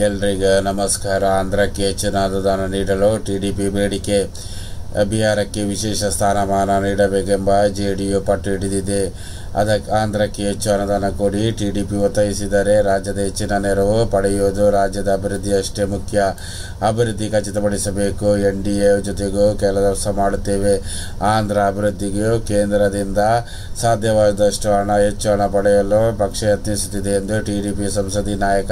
ಎಲ್ರಿಗೂ ನಮಸ್ಕಾರ. ಆಂಧ್ರಕ್ಕೆ ಹೆಚ್ಚಿನ ಅನುದಾನ ನೀಡಲು ಟಿಡಿಪಿ ಬೇಡಿಕೆ. ಬಿಹಾರಕ್ಕೆ ವಿಶೇಷ ಸ್ಥಾನಮಾನ ನೀಡಬೇಕೆಂಬ ಜೆಡಿಯು ಪಟ್ಟು ಹಿಡಿದಿದೆ. ಅದಕ್ಕೆ ಆಂಧ್ರಕ್ಕೆ ಹೆಚ್ಚು ಅನುದಾನ ಕೊಡಿ ಟಿಡಿಪಿ ಒತ್ತಾಯಿಸಿದರೆ ರಾಜ್ಯದ ಹೆಚ್ಚಿನ ನೆರವು ಪಡೆಯುವುದು ರಾಜ್ಯದ ಅಭಿವೃದ್ಧಿಯಷ್ಟೇ ಮುಖ್ಯ. ಅಭಿವೃದ್ಧಿ ಖಚಿತಪಡಿಸಬೇಕು. ಎನ್ಡಿಎ ಜೊತೆಗೂ ಕೆಲಸ ಮಾಡುತ್ತೇವೆ. ಆಂಧ್ರ ಅಭಿವೃದ್ಧಿಗೂ ಕೇಂದ್ರದಿಂದ ಸಾಧ್ಯವಾದಷ್ಟು ಹೆಚ್ಚು ಹಣ ಪಡೆಯಲು ಪಕ್ಷ ಯತ್ನಿಸುತ್ತಿದೆ ಎಂದು ಟಿಡಿಪಿ ಸಂಸದೀಯ ನಾಯಕ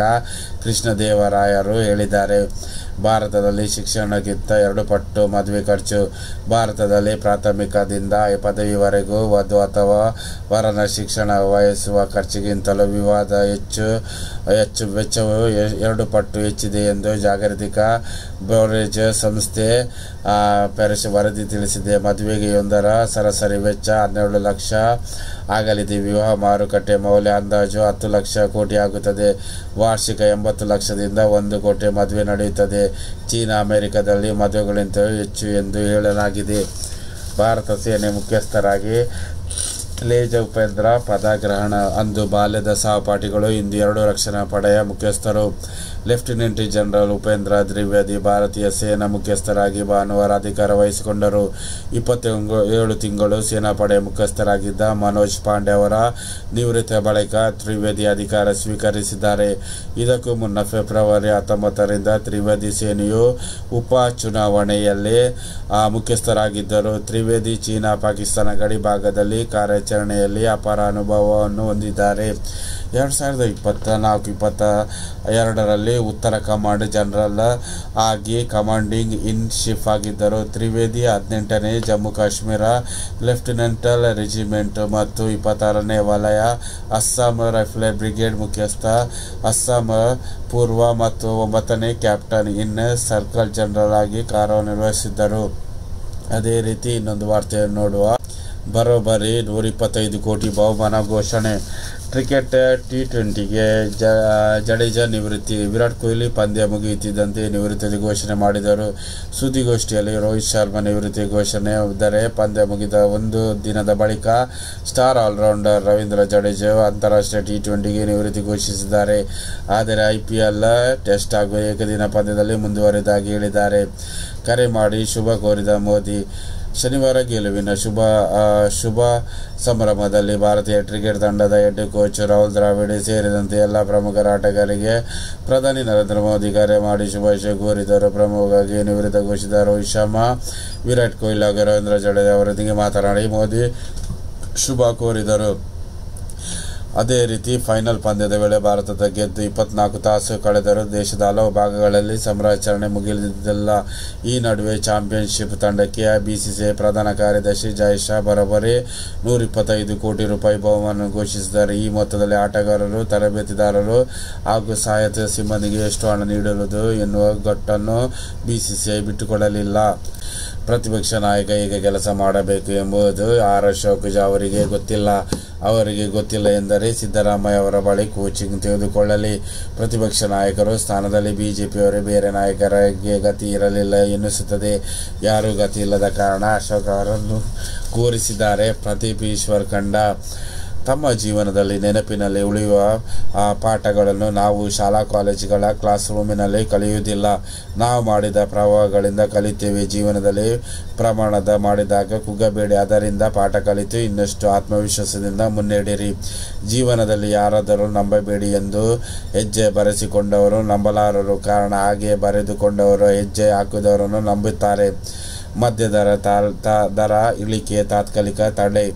ಕೃಷ್ಣದೇವರಾಯರು ಹೇಳಿದ್ದಾರೆ. ಭಾರತದಲ್ಲಿ ಶಿಕ್ಷಣಕ್ಕಿಂತ 2 ಪಟ್ಟು ಮದುವೆ ಖರ್ಚು. ಭಾರತದಲ್ಲಿ ಪ್ರಾಥಮಿಕದಿಂದ ಪದವಿವರೆಗೂ ವಧು ಅಥವಾ ವರನ ಶಿಕ್ಷಣ ವಹಿಸುವ ಖರ್ಚಿಗಿಂತಲೂ ಹೆಚ್ಚು ವೆಚ್ಚವು 2 ಪಟ್ಟು ಹೆಚ್ಚಿದೆ ಎಂದು ಜಾಗತಿಕ ಬ್ರೋಕರೇಜ್ ಸಂಸ್ಥೆ ವರದಿ ತಿಳಿಸಿದೆ. ಮದುವೆಯೊಂದರ ಸರಾಸರಿ ವೆಚ್ಚ 12 ಲಕ್ಷ ಆಗಲಿದೆ. ವಿವಾಹ ಮಾರುಕಟ್ಟೆ ಮೌಲ್ಯ ಅಂದಾಜು 10 ಲಕ್ಷ ಕೋಟಿ ಆಗುತ್ತದೆ. ವಾರ್ಷಿಕ 80 ಲಕ್ಷದಿಂದ 1 ಕೋಟಿ ಮದುವೆ ನಡೆಯುತ್ತದೆ. ಚೀನಾ ಅಮೆರಿಕದಲ್ಲಿ ಮದುವೆಗಳಿಗಿಂತ ಹೆಚ್ಚು ಎಂದು ಹೇಳಲಾಗಿದೆ. ಭಾರತ ಸೇನೆ ಮುಖ್ಯಸ್ಥರಾಗಿ ಲೇಜ ಉಪೇಂದ್ರ ಪದಗ್ರಹಣ. ಅಂದು ಬಾಲ್ಯದ ಸಹಪಾಠಿಗಳು, ಇಂದು 2 ರಕ್ಷಣಾ ಪಡೆಯ ಮುಖ್ಯಸ್ಥರು. ಲೆಫ್ಟಿನೆಂಟ್ ಜನರಲ್ ಉಪೇಂದ್ರ ದ್ವಿವೇದಿ ಭಾರತೀಯ ಸೇನಾ ಮುಖ್ಯಸ್ಥರಾಗಿ ಭಾನುವಾರ ಅಧಿಕಾರ ವಹಿಸಿಕೊಂಡರು. 27 ತಿಂಗಳು ಸೇನಾಪಡೆ ಮುಖ್ಯಸ್ಥರಾಗಿದ್ದ ಮನೋಜ್ ಪಾಂಡೆ ಅವರ ನಿವೃತ್ತಿ ಬಳಿಕ ತ್ರಿವೇದಿ ಅಧಿಕಾರ ಸ್ವೀಕರಿಸಿದ್ದಾರೆ. ಇದಕ್ಕೂ ಮುನ್ನ ಫೆಬ್ರವರಿ 19ರಿಂದ ತ್ರಿವೇದಿ ಸೇನೆಯು ಉಪ ಚುನಾವಣೆಯಲ್ಲಿ ಮುಖ್ಯಸ್ಥರಾಗಿದ್ದರು. ತ್ರಿವೇದಿ ಚೀನಾ ಪಾಕಿಸ್ತಾನ ಗಡಿ ಭಾಗದಲ್ಲಿ ಕಾರ್ಯಾಚರಣೆಯಲ್ಲಿ ಅಪಾರ ಅನುಭವವನ್ನು ಹೊಂದಿದ್ದಾರೆ. 2024-22ರಲ್ಲಿ ಉತ್ತರ ಕಮಾಂಡ್ ಜನರಲ್ ಆಗಿ ಕಮಾಂಡಿಂಗ್ ಇನ್ ಚೀಫ್ ಆಗಿದ್ದರು. ತ್ರಿವೇದಿ 18ನೇ ಜಮ್ಮು ಕಾಶ್ಮೀರ ಲೆಫ್ಟಿನೆಂಟಲ್ ರೆಜಿಮೆಂಟ್ ಮತ್ತು 26ನೇ ವಲಯ ಅಸ್ಸಾಂ ರೈಫಲ್ ಬ್ರಿಗೇಡ್ ಮುಖ್ಯಸ್ಥ, ಅಸ್ಸಾಂ ಪೂರ್ವ ಮತ್ತು 9ನೇ ಕ್ಯಾಪ್ಟನ್ ಇನ್ ಸರ್ಕಲ್ ಜನರಲ್ ಆಗಿ ಕಾರ್ಯನಿರ್ವಹಿಸಿದ್ದರು. ಅದೇ ರೀತಿ ಇನ್ನೊಂದು ವಾರ್ತೆಯನ್ನು ನೋಡುವ. ಬರೋಬ್ಬರಿ 125 ಕೋಟಿ ಬಹುಮಾನ ಘೋಷಣೆ. ಕ್ರಿಕೆಟ್ ಟಿ20ಗೆ ಜಡೇಜಾ ನಿವೃತ್ತಿ. ವಿರಾಟ್ ಕೊಹ್ಲಿ ಪಂದ್ಯ ಮುಗಿಯುತ್ತಿದ್ದಂತೆ ನಿವೃತ್ತಿ ಘೋಷಣೆ ಮಾಡಿದರು. ಸುದ್ದಿಗೋಷ್ಠಿಯಲ್ಲಿ ರೋಹಿತ್ ಶರ್ಮಾ ನಿವೃತ್ತಿ ಘೋಷಣೆ. ಆದರೆ ಪಂದ್ಯ ಮುಗಿದ 1 ದಿನದ ಬಳಿಕ ಸ್ಟಾರ್ ಆಲ್ರೌಂಡರ್ ರವೀಂದ್ರ ಜಡೇಜಾ ಅಂತಾರಾಷ್ಟ್ರೀಯ ಟಿ20ಗೆ ನಿವೃತ್ತಿ ಘೋಷಿಸಿದ್ದಾರೆ. ಆದರೆ ಐಪಿಎಲ್, ಟೆಸ್ಟ್ ಹಾಗೂ ಏಕದಿನ ಪಂದ್ಯದಲ್ಲಿ ಮುಂದುವರಿದಾಗಿ ಹೇಳಿದ್ದಾರೆ. ಕರೆ ಮಾಡಿ ಶುಭ ಕೋರಿದ ಮೋದಿ. ಶನಿವಾರ ಗೆಲುವಿನ ಶುಭ ಸಂಭ್ರಮದಲ್ಲಿ ಭಾರತೀಯ ಕ್ರಿಕೆಟ್ ತಂಡದ ಹೆಡ್ ಕೋಚ್ ರಾಹುಲ್ ದ್ರಾವಿಡ್ ಸೇರಿದಂತೆ ಎಲ್ಲ ಪ್ರಮುಖ ಆಟಗಾರರಿಗೆ ಪ್ರಧಾನಿ ನರೇಂದ್ರ ಮೋದಿ ಕರೆ ಮಾಡಿ ಶುಭಾಶಯ ಕೋರಿದರು. ಪ್ರಮುಖವಾಗಿ ನಿವೃತ್ತಿ ಘೋಷಿಸಿದ ರೋಹಿತ್ ಶರ್ಮಾ, ವಿರಾಟ್ ಕೊಹ್ಲಿ ಹಾಗೂ ರವೀಂದ್ರ ಜಡೇಜಾ ಅವರೊಂದಿಗೆ ಮಾತನಾಡಿ ಮೋದಿ ಶುಭ ಕೋರಿದರು. ಅದೇ ರೀತಿ ಫೈನಲ್ ಪಂದ್ಯದ ವೇಳೆ ಭಾರತದ ಗೆದ್ದು 24 ತಾಸು ಕಳೆದರೂ ದೇಶದ ಹಲವು ಭಾಗಗಳಲ್ಲಿ ಸಂಭ್ರಮಾಚರಣೆ ಮುಗಿದಿಲ್ಲ. ಈ ನಡುವೆ ಚಾಂಪಿಯನ್ಶಿಪ್ ತಂಡಕ್ಕೆ ಬಿಸಿಸಿಐ ಪ್ರಧಾನ ಕಾರ್ಯದರ್ಶಿ ಜೈ ಶಾ ಬರೋಬ್ಬರಿ 125 ಕೋಟಿ ರೂಪಾಯಿ ಬಹುಮಾನ ಘೋಷಿಸಿದ್ದಾರೆ. ಈ ಮೊತ್ತದಲ್ಲಿ ಆಟಗಾರರು, ತರಬೇತಿದಾರರು ಹಾಗೂ ಸಹಾಯಕ ಸಿಬ್ಬಂದಿಗೆ ಎಷ್ಟು ಹಣ ನೀಡಲು ಎನ್ನುವ ಗಟ್ಟನ್ನು ಬಿಸಿಸಿಐ ಬಿಟ್ಟುಕೊಡಲಿಲ್ಲ. ಪ್ರತಿಪಕ್ಷ ನಾಯಕ ಹೇಗೆ ಕೆಲಸ ಮಾಡಬೇಕು ಎಂಬುದು ಆರ್ ಅಶೋಕ್ ಅವರಿಗೆ ಗೊತ್ತಿಲ್ಲ. ಅವರಿಗೆ ಗೊತ್ತಿಲ್ಲ ಎಂದರೆ ಸಿದ್ದರಾಮಯ್ಯ ಅವರ ಬಳಿ ಕೋಚಿಂಗ್ ತೆಗೆದುಕೊಳ್ಳಲಿ. ಪ್ರತಿಪಕ್ಷ ನಾಯಕರು ಸ್ಥಾನದಲ್ಲಿ ಬಿಜೆಪಿಯವರೇ ಬೇರೆ ನಾಯಕರಿಗೆ ಗತಿ ಇರಲಿಲ್ಲ ಎನ್ನಿಸುತ್ತದೆ. ಯಾರೂ ಗತಿ ಇಲ್ಲದ ಕಾರಣ ಅಶೋಕ್ ಅವರನ್ನು ಕೂರಿಸಿದ್ದಾರೆ. ಪ್ರದೀಪ್ ಈಶ್ವರ್ ಕಂಡ. ತಮ್ಮ ಜೀವನದಲ್ಲಿ ನೆನಪಿನಲ್ಲಿ ಉಳಿಯುವ ಪಾಠಗಳನ್ನು ನಾವು ಶಾಲಾ ಕಾಲೇಜುಗಳ ಕ್ಲಾಸ್ ರೂಮಿನಲ್ಲಿ ಕಲಿಯುವುದಿಲ್ಲ. ನಾವು ಮಾಡಿದ ಪ್ರವಾಹಗಳಿಂದ ಕಲಿತೇವೆ. ಜೀವನದಲ್ಲಿ ಪ್ರಮಾಣದ ಮಾಡಿದಾಗ ಕುಗ್ಗಬೇಡಿ. ಅದರಿಂದ ಪಾಠ ಕಲಿತು ಇನ್ನಷ್ಟು ಆತ್ಮವಿಶ್ವಾಸದಿಂದ ಮುನ್ನಡೆಯಿರಿ. ಜೀವನದಲ್ಲಿ ಯಾರಾದರೂ ನಂಬಬೇಡಿ ಎಂದು ಹೆಜ್ಜೆ ಬರೆಸಿಕೊಂಡವರು ನಂಬಲಾರರು. ಕಾರಣ ಹಾಗೆ ಬರೆದುಕೊಂಡವರು ಹೆಜ್ಜೆ ಹಾಕಿದವರನ್ನು ನಂಬುತ್ತಾರೆ. ಮಧ್ಯದರ ದರ ಇಳಿಕೆ ತಾತ್ಕಾಲಿಕ ತಡೆ.